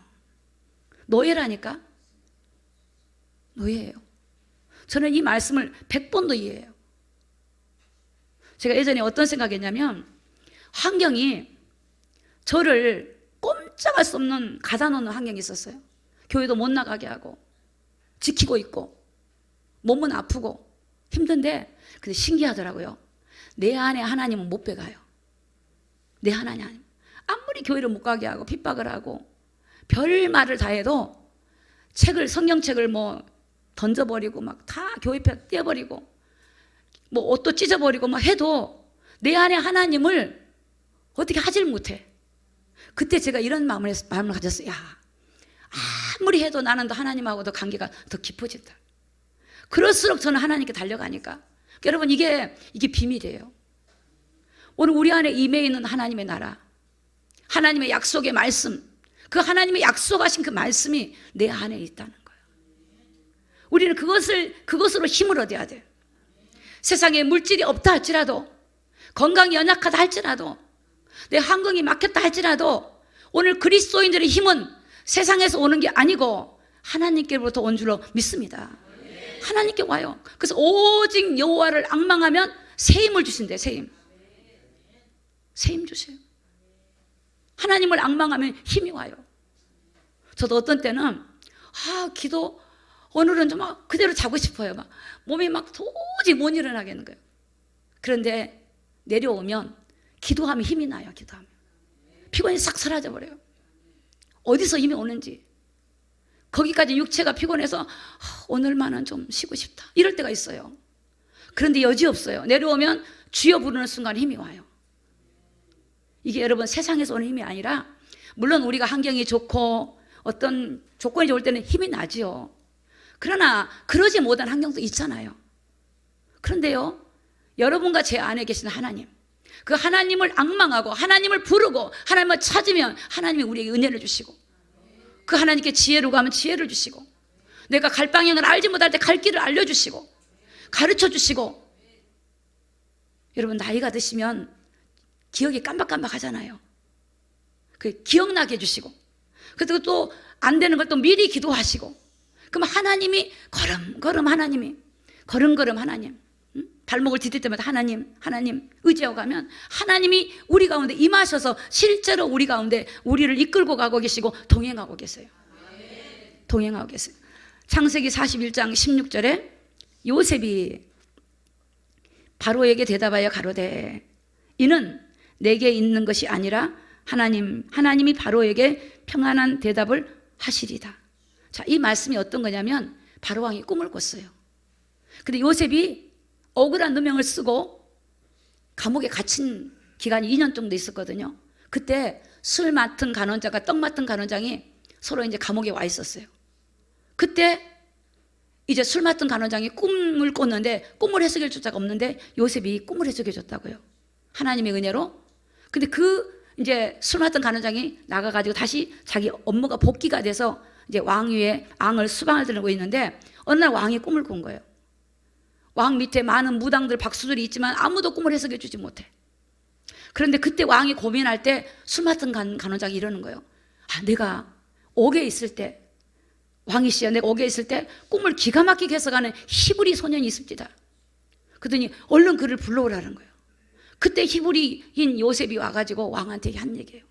S1: 노예라니까. 노예예요. 저는 이 말씀을 100번도 이해해요. 제가 예전에 어떤 생각했냐면 환경이 저를 꼼짝할 수 없는 가다놓는 환경이 있었어요. 교회도 못 나가게 하고 지키고 있고 몸은 아프고 힘든데 근데 신기하더라고요. 내 안에 하나님은 못 빼가요. 내 하나님. 아무리 교회를 못 가게 하고 핍박을 하고 별 말을 다 해도 성경책을 뭐 던져버리고 막 다 교회표 떼어버리고 뭐 옷도 찢어버리고 막 해도 내 안에 하나님을 어떻게 하질 못해. 그때 제가 이런 마음을 가졌어요. 야, 아무리 해도 나는 더 하나님하고 더 관계가 더 깊어진다. 그럴수록 저는 하나님께 달려가니까. 여러분, 이게 비밀이에요. 오늘 우리 안에 임해 있는 하나님의 나라, 하나님의 약속의 말씀, 그 하나님의 약속하신 그 말씀이 내 안에 있다는 거예요. 우리는 그것으로 힘을 얻어야 돼요. 세상에 물질이 없다 할지라도, 건강이 연약하다 할지라도, 내 환경이 막혔다 할지라도 오늘 그리스도인들의 힘은 세상에서 오는 게 아니고 하나님께로부터 온 줄로 믿습니다. 하나님께 와요. 그래서 오직 여호와를 앙망하면 새 힘을 주신대. 새 힘 주세요. 하나님을 앙망하면 힘이 와요. 저도 어떤 때는 기도 오늘은 좀 그대로 자고 싶어요. 막 몸이 막 도저히 못 일어나겠는 거예요. 그런데 내려오면 기도하면 힘이 나요. 기도하면 피곤이 싹 사라져 버려요. 어디서 힘이 오는지. 거기까지 육체가 피곤해서 오늘만은 좀 쉬고 싶다 이럴 때가 있어요. 그런데 여지없어요. 내려오면 주여 부르는 순간 힘이 와요. 이게 여러분 세상에서 오는 힘이 아니라, 물론 우리가 환경이 좋고 어떤 조건이 좋을 때는 힘이 나지요. 그러나 그러지 못한 환경도 있잖아요. 그런데요, 여러분과 제 안에 계신 하나님, 그 하나님을 앙망하고 하나님을 부르고 하나님을 찾으면 하나님이 우리에게 은혜를 주시고, 그 하나님께 지혜로 가면 지혜를 주시고, 내가 갈 방향을 알지 못할 때 갈 길을 알려주시고 가르쳐 주시고. 여러분, 나이가 드시면 기억이 깜박깜박 하잖아요. 그 기억나게 해주시고, 그리고 또 안 되는 걸 또 미리 기도하시고, 그럼 하나님이 걸음걸음 하나님이 걸음걸음 하나님, 발목을 디딜 때마다 하나님 의지하고 가면 하나님이 우리 가운데 임하셔서 실제로 우리 가운데 우리를 이끌고 가고 계시고 동행하고 계세요. 동행하고 계세요. 창세기 41장 16절에 요셉이 바로에게 대답하여 가로되 이는 내게 있는 것이 아니라 하나님이 바로에게 평안한 대답을 하시리다. 자, 이 말씀이 어떤 거냐면 바로왕이 꿈을 꿨어요. 근데 요셉이 억울한 누명을 쓰고 감옥에 갇힌 기간이 2년 정도 있었거든요. 그때 술 맡은 간원자가 떡 맡은 간원장이 서로 이제 감옥에 와 있었어요. 그때 이제 술 맡은 간원장이 꿈을 꿨는데 꿈을 해석해 줄 자가 없는데 요셉이 꿈을 해석해 줬다고요. 하나님의 은혜로. 근데 이제 술 맡은 간원장이 나가가지고 다시 자기 업무가 복귀가 돼서 이제 왕위에 앙을 수방을 들고 있는데 어느 날 왕이 꿈을 꾼 거예요. 왕 밑에 많은 무당들 박수들이 있지만 아무도 꿈을 해석해 주지 못해. 그런데 그때 왕이 고민할 때 술 맡은 간원장이 이러는 거예요. 내가 옥에 있을 때, 왕이시여, 내가 옥에 있을 때 꿈을 기가 막히게 해석하는 히브리 소년이 있습니다. 그러더니 얼른 그를 불러오라는 거예요. 그때 히브리인 요셉이 와가지고 왕한테 한 얘기예요.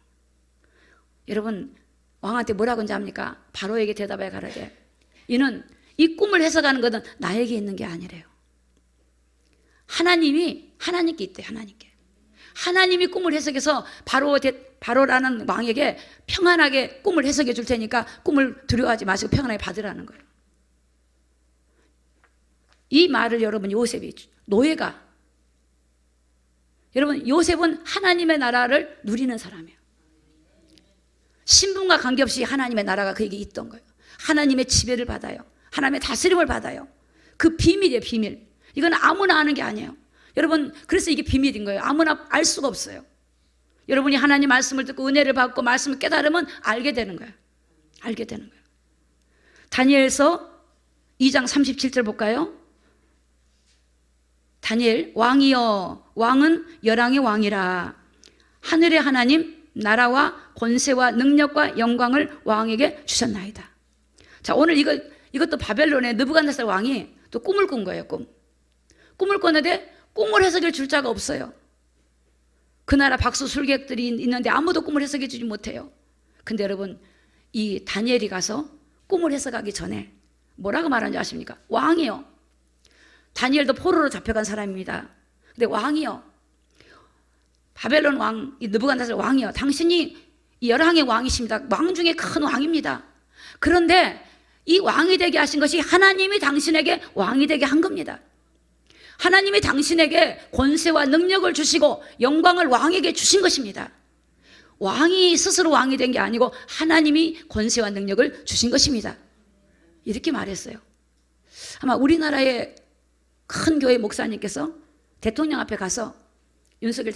S1: 여러분, 왕한테 뭐라고 하는지 압니까? 바로에게 대답해 가라되 이는 이 꿈을 해석하는 것은 나에게 있는 게 아니래요. 하나님께 있대. 하나님이 꿈을 해석해서 바로라는 왕에게 평안하게 꿈을 해석해 줄 테니까 꿈을 두려워하지 마시고 평안하게 받으라는 거예요. 이 말을 여러분 요셉이 노예가 여러분 요셉은 하나님의 나라를 누리는 사람이에요. 신분과 관계없이 하나님의 나라가 그에게 있던 거예요. 하나님의 지배를 받아요. 하나님의 다스림을 받아요. 그 비밀이에요. 비밀. 이건 아무나 아는 게 아니에요. 여러분 그래서 이게 비밀인 거예요. 아무나 알 수가 없어요. 여러분이 하나님 말씀을 듣고 은혜를 받고 말씀을 깨달으면 알게 되는 거예요. 알게 되는 거예요. 다니엘서 2장 37절 볼까요? 다니엘 왕이여 왕은 열왕의 왕이라 하늘의 하나님 나라와 권세와 능력과 영광을 왕에게 주셨나이다. 자 오늘 이것도 바벨론의 느부갓네살 왕이 또 꿈을 꾼 거예요. 꿈을 꿨는데 꿈을 해석해 줄 자가 없어요. 그 나라 박수 술객들이 있는데 아무도 꿈을 해석해 주지 못해요. 근데 여러분 이 다니엘이 가서 꿈을 해석하기 전에 뭐라고 말하는지 아십니까? 왕이요. 다니엘도 포로로 잡혀간 사람입니다. 근데 왕이요. 바벨론 왕, 이 느부갓네살 왕이요. 당신이 열왕의 왕이십니다. 왕 중에 큰 왕입니다. 그런데 이 왕이 되게 하신 것이 하나님이 당신에게 왕이 되게 한 겁니다. 하나님이 당신에게 권세와 능력을 주시고 영광을 왕에게 주신 것입니다. 왕이 스스로 왕이 된 게 아니고 하나님이 권세와 능력을 주신 것입니다. 이렇게 말했어요. 아마 우리나라의 큰 교회 목사님께서 대통령 앞에 가서 윤석열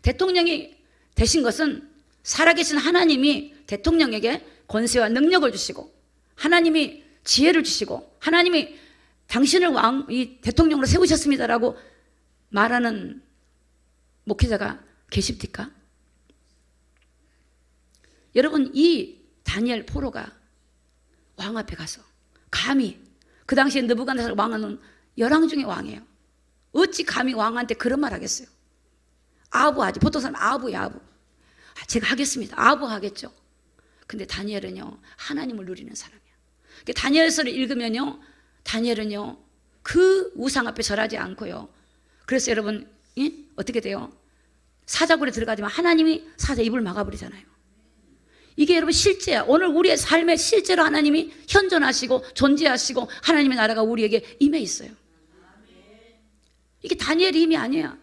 S1: 대통령이 되신 것은 살아계신 하나님이 대통령에게 권세와 능력을 주시고 하나님이 지혜를 주시고 하나님이 당신을 이 대통령으로 세우셨습니다라고 말하는 목회자가 계십니까? 여러분 이 다니엘 포로가 왕 앞에 가서 감히 그 당시에 느부갓네살 왕은 열왕 중의 왕이에요. 어찌 감히 왕한테 그런 말 하겠어요? 아부하지. 보통 사람 아부야. 제가 하겠습니다. 아부하겠죠. 근데 다니엘은요 하나님을 누리는 사람이야. 다니엘서를 읽으면요 다니엘은요 그 우상 앞에 절하지 않고요. 그래서 여러분 어떻게 돼요? 사자굴에 들어가지만 하나님이 사자 입을 막아버리잖아요. 이게 여러분 실제야. 오늘 우리의 삶에 실제로 하나님이 현존하시고 존재하시고 하나님의 나라가 우리에게 임해 있어요. 이게 다니엘의 힘이 아니야.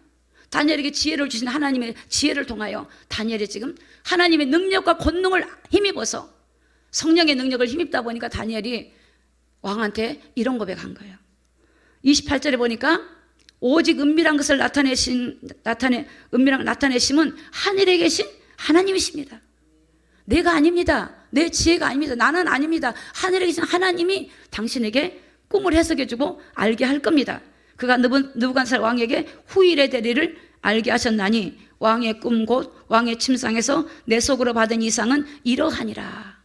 S1: 다니엘에게 지혜를 주신 하나님의 지혜를 통하여 다니엘이 지금 하나님의 능력과 권능을 힘입어서 성령의 능력을 힘입다 보니까 다니엘이 왕한테 이런 고백한 거예요. 28절에 보니까 오직 은밀한 것을 나타내심은 하늘에 계신 하나님이십니다. 내가 아닙니다. 내 지혜가 아닙니다. 나는 아닙니다. 하늘에 계신 하나님이 당신에게 꿈을 해석해주고 알게 할 겁니다. 그가 느부갓네살 왕에게 후일의 대리를 알게 하셨나니 왕의 꿈 곧 왕의 침상에서 내 속으로 받은 이상은 이러하니라.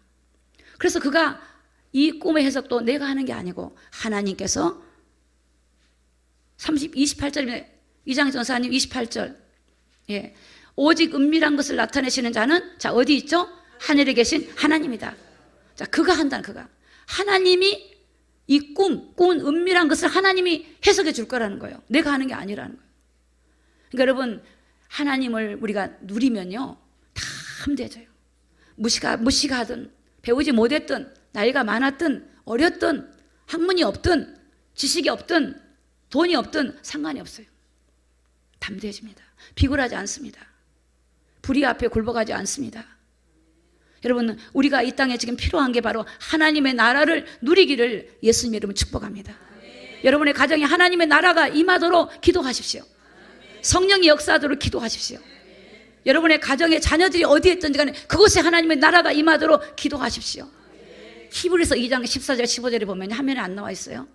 S1: 그래서 그가 이 꿈의 해석도 내가 하는 게 아니고 하나님께서 28절에 이장 전사님 28절 오직 은밀한 것을 나타내시는 자는 자 어디 있죠? 하늘에 계신 하나님이다. 자 그가 한다는 그가 하나님이 이 꿈은 은밀한 것을 하나님이 해석해 줄 거라는 거예요. 내가 하는 게 아니라는 거예요. 그러니까 여러분 하나님을 우리가 누리면요 다 함대해져요. 무시가 하든 배우지 못했든 나이가 많았든 어렸든 학문이 없든 지식이 없든 돈이 없든 상관이 없어요. 담대해집니다. 비굴하지 않습니다. 불의 앞에 굴복하지 않습니다. 여러분, 우리가 이 땅에 지금 필요한 게 바로 하나님의 나라를 누리기를 예수님 이름으로 축복합니다. 여러분의 가정에 하나님의 나라가 임하도록 기도하십시오. 성령이 역사하도록 기도하십시오. 여러분의 가정의 자녀들이 어디에 있든지 간에 그곳에 하나님의 나라가 임하도록 기도하십시오. 히브리서 2장 14절 15절에 보면 화면에 안 나와 있어요.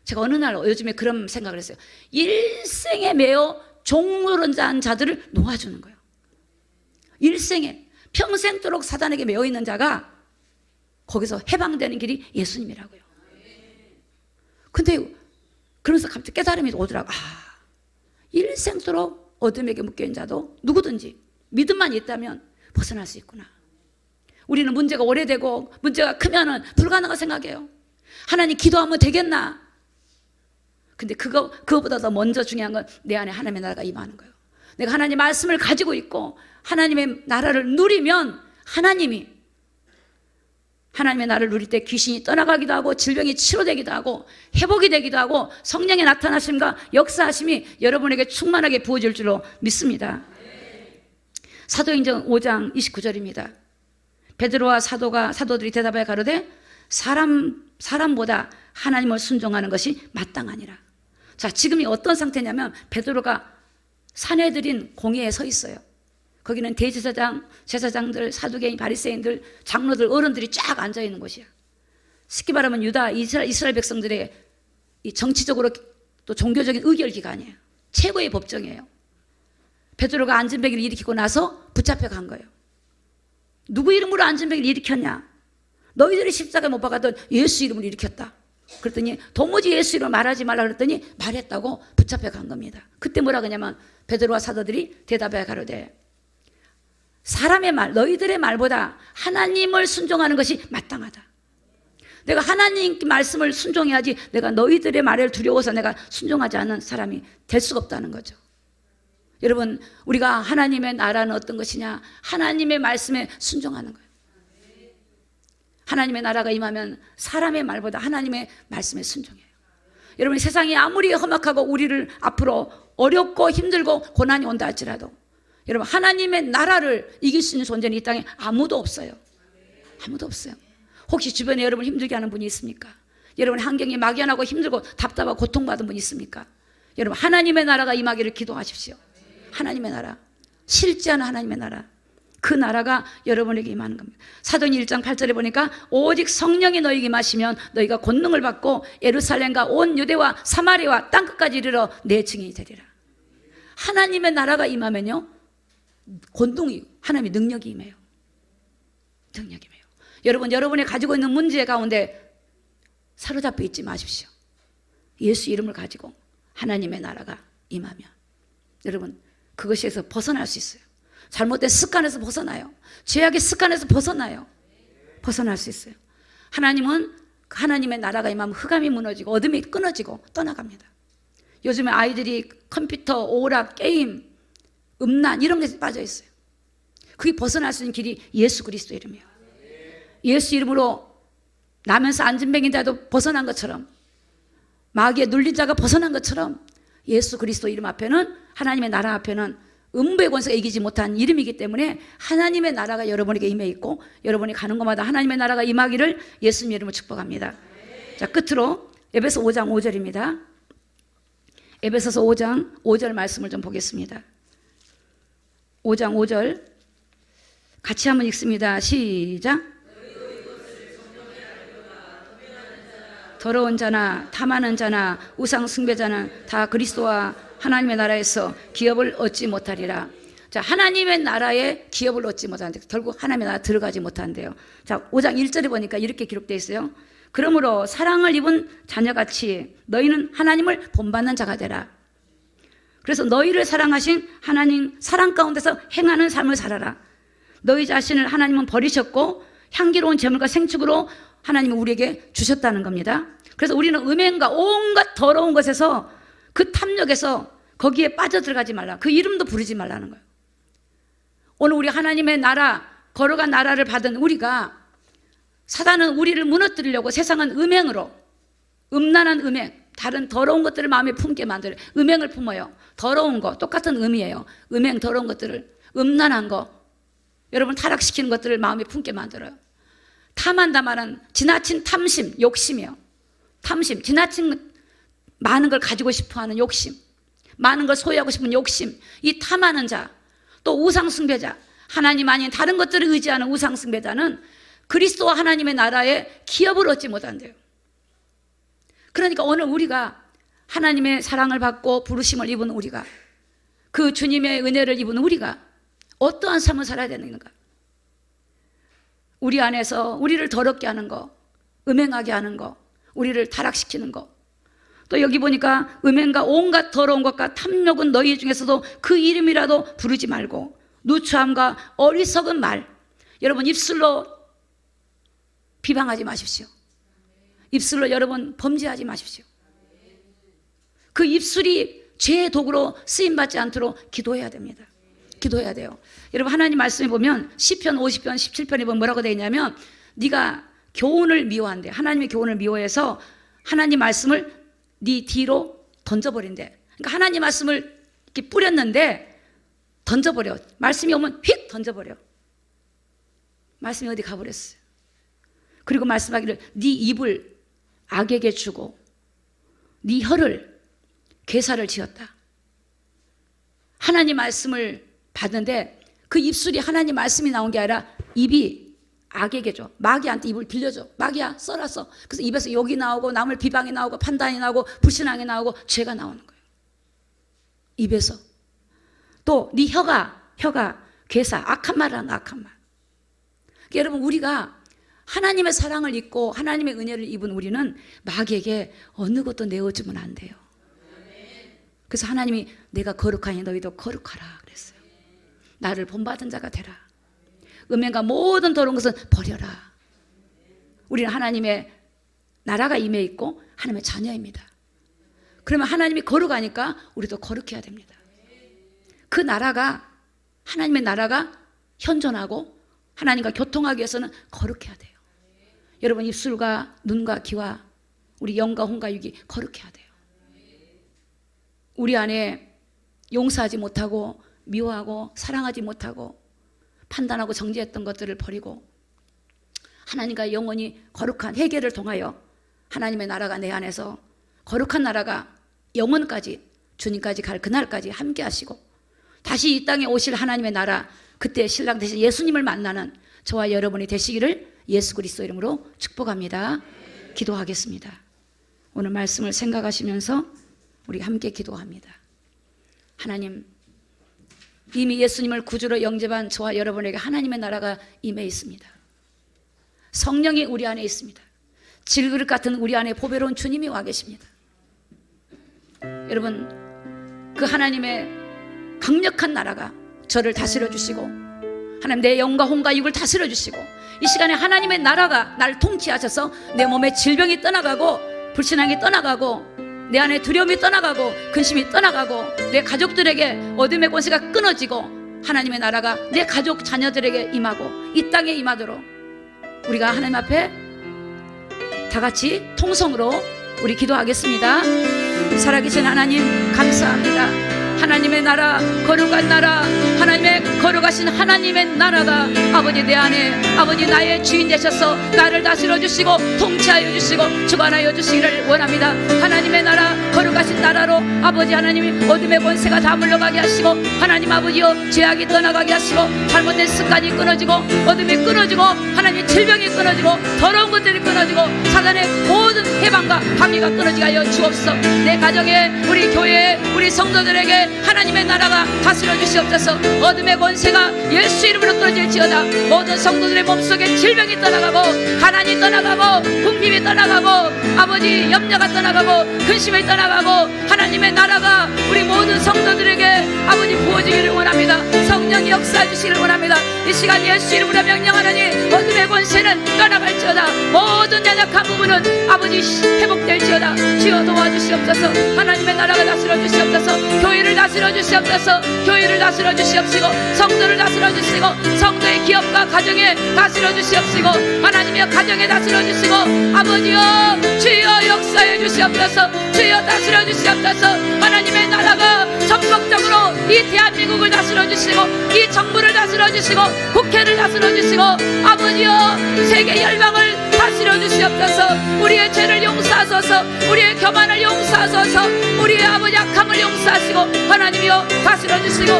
S1: 제가 어느 날 요즘에 그런 생각을 했어요. 일생에 매어 종노릇한 자들을 놓아주는 거예요. 일생에 평생도록 사단에게 매어 있는 자가 거기서 해방되는 길이 예수님이라고요. 근데 그러면서 갑자기 깨달음이 오더라고. 일생도록 어둠에게 묶여있는 자도 누구든지 믿음만 있다면 벗어날 수 있구나. 우리는 문제가 오래되고 문제가 크면은 불가능하다고 생각해요. 하나님 기도하면 되겠나? 근데 그거보다 더 먼저 중요한 건 내 안에 하나님의 나라가 임하는 거예요. 내가 하나님의 말씀을 가지고 있고 하나님의 나라를 누리면 하나님의 나라를 누릴 때 귀신이 떠나가기도 하고 질병이 치료되기도 하고 회복이 되기도 하고 성령의 나타나심과 역사하심이 여러분에게 충만하게 부어질 줄로 믿습니다. 사도행전 5장 29절입니다. 베드로와 사도들이 대답하여 가로되 사람보다 하나님을 순종하는 것이 마땅하니라. 자, 지금이 어떤 상태냐면 베드로가 사내들인 공회에 서 있어요. 거기는 대제사장, 제사장들, 사두개인, 바리새인들, 장로들, 어른들이 쫙 앉아 있는 곳이야. 쉽게 말하면 이스라엘 백성들의 이 정치적으로 또 종교적인 의결 기관이에요. 최고의 법정이에요. 베드로가 안전벨기를 일으키고 나서 붙잡혀 간 거예요. 누구 이름으로 안전벨기를 일으켰냐? 너희들이 십자가에 못 박았던 예수 이름으로 일으켰다. 그랬더니 도무지 예수 이름을 말하지 말라 그랬더니 말했다고 붙잡혀 간 겁니다. 그때 뭐라 그러냐면 베드로와 사도들이 대답해 가로되 사람의 말, 너희들의 말보다 하나님을 순종하는 것이 마땅하다. 내가 하나님 말씀을 순종해야지 내가 너희들의 말을 두려워서 내가 순종하지 않는 사람이 될 수가 없다는 거죠. 여러분, 우리가 하나님의 나라는 어떤 것이냐? 하나님의 말씀에 순종하는 거예요. 하나님의 나라가 임하면 사람의 말보다 하나님의 말씀에 순종해요. 여러분, 세상이 아무리 험악하고 우리를 앞으로 어렵고 힘들고 고난이 온다 할지라도 여러분, 하나님의 나라를 이길 수 있는 존재는 이 땅에 아무도 없어요. 아무도 없어요. 혹시 주변에 여러분 힘들게 하는 분이 있습니까? 여러분 환경이 막연하고 힘들고 답답하고 고통받은 분이 있습니까? 여러분, 하나님의 나라가 임하기를 기도하십시오. 하나님의 나라, 실제하는 하나님의 나라, 그 나라가 여러분에게 임하는 겁니다. 사도행전 1장 8절에 보니까 오직 성령이 너희에게 임하시면 너희가 권능을 받고 예루살렘과 온 유대와 사마리아와 땅끝까지 이르러 내 증인이 되리라. 하나님의 나라가 임하면요, 권능이, 하나님의 능력이 임해요. 능력이 임해요. 여러분, 여러분이 가지고 있는 문제 가운데 사로잡혀 있지 마십시오. 예수 이름을 가지고 하나님의 나라가 임하면 여러분, 그것에서 벗어날 수 있어요. 잘못된 습관에서 벗어나요. 죄악의 습관에서 벗어나요. 벗어날 수 있어요. 하나님은 하나님의 나라가 임하면 흑암이 무너지고 어둠이 끊어지고 떠나갑니다. 요즘에 아이들이 컴퓨터, 오락, 게임, 음란 이런 데 빠져 있어요. 그게 벗어날 수 있는 길이 예수 그리스도 이름이에요. 예수 이름으로 나면서 안진뱅이라도 벗어난 것처럼, 마귀의 눌린 자가 벗어난 것처럼 예수 그리스도 이름 앞에는, 하나님의 나라 앞에는 음부의 권세가 이기지 못한 이름이기 때문에 하나님의 나라가 여러분에게 임해 있고 여러분이 가는 곳마다 하나님의 나라가 임하기를 예수님 이름으로 축복합니다. 자, 끝으로 에베소 5장 5절입니다. 에베소서 5장 5절 말씀을 좀 보겠습니다. 5장 5절 같이 한번 읽습니다. 시작. 더러운 자나 탐하는 자나 우상 숭배자는 다 그리스도와 하나님의 나라에서 기업을 얻지 못하리라. 자, 하나님의 나라에 기업을 얻지 못하는데 결국 하나님의 나라 들어가지 못한대요. 자, 5장 1절에 보니까 이렇게 기록되어 있어요. 그러므로 사랑을 입은 자녀같이 너희는 하나님을 본받는 자가 되라. 그래서 너희를 사랑하신 하나님 사랑 가운데서 행하는 삶을 살아라. 너희 자신을 하나님은 버리셨고 향기로운 제물과 생축으로 하나님은 우리에게 주셨다는 겁니다. 그래서 우리는 음행과 온갖 더러운 것에서, 그 탐욕에서 거기에 빠져들어가지 말라. 그 이름도 부르지 말라는 거예요. 오늘 우리 하나님의 나라, 거룩한 나라를 받은 우리가, 사단은 우리를 무너뜨리려고 세상은 음행으로, 음란한 음행, 다른 더러운 것들을 마음에 품게 만들어요. 음행을 품어요. 더러운 거, 똑같은 의미예요. 음행, 더러운 것들을, 음란한 거, 여러분 타락시키는 것들을 마음에 품게 만들어요. 탐한다 말은 지나친 탐심, 욕심이요. 탐심, 지나친 많은 걸 가지고 싶어하는 욕심, 많은 걸 소유하고 싶은 욕심, 이 탐하는 자, 또 우상숭배자, 하나님 아닌 다른 것들을 의지하는 우상숭배자는 그리스도와 하나님의 나라에 기업을 얻지 못한대요. 그러니까 오늘 우리가 하나님의 사랑을 받고 부르심을 입은 우리가, 그 주님의 은혜를 입은 우리가 어떠한 삶을 살아야 되는가? 우리 안에서 우리를 더럽게 하는 거, 음행하게 하는 거, 우리를 타락시키는 거, 또 여기 보니까 음행과 온갖 더러운 것과 탐욕은 너희 중에서도 그 이름이라도 부르지 말고 누추함과 어리석은 말, 여러분 입술로 비방하지 마십시오. 입술로 여러분 범죄하지 마십시오. 그 입술이 죄의 도구로 쓰임받지 않도록 기도해야 됩니다. 기도해야 돼요. 여러분 하나님 말씀에 보면 시편 50편 17편에 보면 뭐라고 되어 있냐면, 네가 교훈을 미워한대. 하나님의 교훈을 미워해서 하나님 말씀을 네 뒤로 던져버린대. 그러니까 하나님 말씀을 이렇게 뿌렸는데 던져버려. 말씀이 오면 휙 던져버려. 말씀이 어디 가버렸어요. 그리고 말씀하기를 네 입을 악에게 주고 네 혀를 괴사를 지었다. 하나님 말씀을 받는데 그 입술이 하나님 말씀이 나온 게 아니라 입이 악에게 줘. 마귀한테 입을 빌려줘. 마귀야 썰었어. 그래서 입에서 욕이 나오고 남을 비방이 나오고 판단이 나오고 불신앙이 나오고 죄가 나오는 거예요. 입에서. 또 네 혀가 괴사, 악한 말을 하는 악한 말. 그러니까 여러분 우리가 하나님의 사랑을 입고 하나님의 은혜를 입은 우리는 마귀에게 어느 것도 내어주면 안 돼요. 그래서 하나님이 내가 거룩하니 너희도 거룩하라 그랬어요. 나를 본받은 자가 되라. 음행과 모든 더러운 것은 버려라. 우리는 하나님의 나라가 임해 있고 하나님의 자녀입니다. 그러면 하나님이 거룩하니까 우리도 거룩해야 됩니다. 그 나라가, 하나님의 나라가 현존하고 하나님과 교통하기 위해서는 거룩해야 돼요. 여러분 입술과 눈과 귀와 우리 영과 혼과 육이 거룩해야 돼요. 우리 안에 용서하지 못하고 미워하고 사랑하지 못하고 판단하고 정죄했던 것들을 버리고 하나님과 영원히 거룩한 회개를 통하여 하나님의 나라가 내 안에서, 거룩한 나라가 영원까지 주님까지 갈 그날까지 함께 하시고 다시 이 땅에 오실 하나님의 나라, 그때 신랑 되신 예수님을 만나는 저와 여러분이 되시기를 예수 그리스도 이름으로 축복합니다. 기도하겠습니다. 오늘 말씀을 생각하시면서 우리 함께 기도합니다. 하나님, 이미 예수님을 구주로 영접한 저와 여러분에게 하나님의 나라가 임해 있습니다. 성령이 우리 안에 있습니다. 질그릇 같은 우리 안에 보배로운 주님이 와 계십니다. 여러분, 그 하나님의 강력한 나라가 저를 다스려 주시고 하나님 내 영과 혼과 육을 다스려 주시고 이 시간에 하나님의 나라가 날 통치하셔서 내 몸에 질병이 떠나가고 불신앙이 떠나가고 내 안에 두려움이 떠나가고 근심이 떠나가고 내 가족들에게 어둠의 권세가 끊어지고 하나님의 나라가 내 가족 자녀들에게 임하고 이 땅에 임하도록 우리가 하나님 앞에 다 같이 통성으로 우리 기도하겠습니다. 살아계신 하나님 감사합니다. 하나님의 나라, 거룩한 나라, 하나님의 거룩하신 하나님의 나라가 아버지 내 안에 아버지 나의 주인 되셔서 나를 다스려 주시고 통치하여 주시고 주관하여 주시기를 원합니다. 하나님의 나라, 거룩하신 나라로 아버지 하나님이 어둠의 권세가 다 물러가게 하시고 하나님 아버지여 죄악이 떠나가게 하시고 잘못된 습관이 끊어지고 어둠이 끊어지고 하나님의 질병이 끊어지고 더러운 것들이 끊어지고 사단의 모든 해방과 방해가 끊어지게 하여 주옵소서. 내 가정에 우리 교회에 우리 성도들에게 하나님의 나라가 다스려 주시옵소서. 어둠의 권세가 예수 이름으로 끊어질지어다. 모든 성도들의 몸속에 질병이 떠나가고 가난이 떠나가고 궁핍이 떠나가고 아버지 염려가 떠나가고 근심이 떠나가고 하나님의 나라가 우리 모든 성도들에게 아버지 부어지기를 원합니다. 성령이 역사해 주시기를 원합니다. 이 시간 예수 이름으로 명령하노니 어둠의 권세는 떠나갈지어다. 모든 연약한 부분은 아버지 회복될지어다. 주여 도와주시옵소서. 하나님의 나라가 다스려 주시옵소서. 교회를 다스려 주시옵소서. 교회를 다스려 주시옵시고 성도를 다스려 주시고 성도의 기업과 가정에 다스려 주시옵시고 하나님의 가정에 다스려 주시고 아버지여 주여 역사해 주시옵소서. 주여 다스려 주시옵소서. 하나님의 나라가 전폭적으로 이 대한민국을 다스려 주시고 이 정부를 다스려 다스려 주시고 국회를 다스려 주시고 아버지여 세계 열방을 다스려 주시옵소서. 우리의 죄를 용서하소서. 우리의 교만을 용서하소서. 우리의 아버지 악함을 용서하시고 하나님이여 다스려 주시고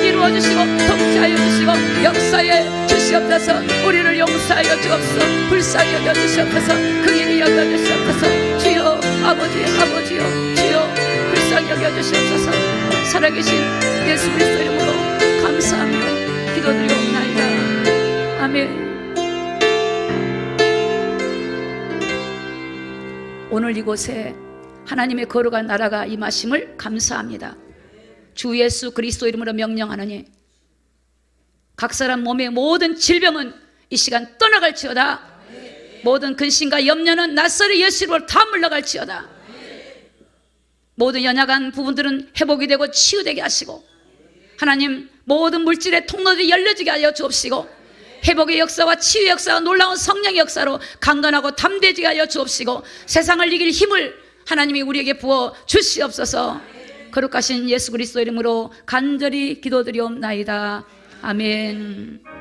S1: 이루어 주시고 통치하여 주시고 역사에 주시옵소서. 우리를 용서하여 주옵소서. 불쌍히 여겨 주시옵소서. 긍휼히 여겨 주시옵소서. 주여 아버지여 주여 불쌍히 여겨 주시옵소서. 살아계신 예수 그리스도 이름으로 감사하며 기도드리옵나이다. 아멘. 오늘 이곳에 하나님의 거룩한 나라가 임하심을 감사합니다. 주 예수 그리스도 이름으로 명령하노니 각 사람 몸의 모든 질병은 이 시간 떠나갈지어다. 모든 근심과 염려는 낯설이 예수 이름으로 다 물러갈지어다. 모든 연약한 부분들은 회복이 되고 치유되게 하시고 하나님 모든 물질의 통로들이 열려지게 하여 주옵시고 회복의 역사와 치유의 역사와 놀라운 성령의 역사로 강건하고 담대지게 하여 주옵시고 세상을 이길 힘을 하나님이 우리에게 부어 주시옵소서. 거룩하신 예수 그리스도 이름으로 간절히 기도드리옵나이다. 아멘.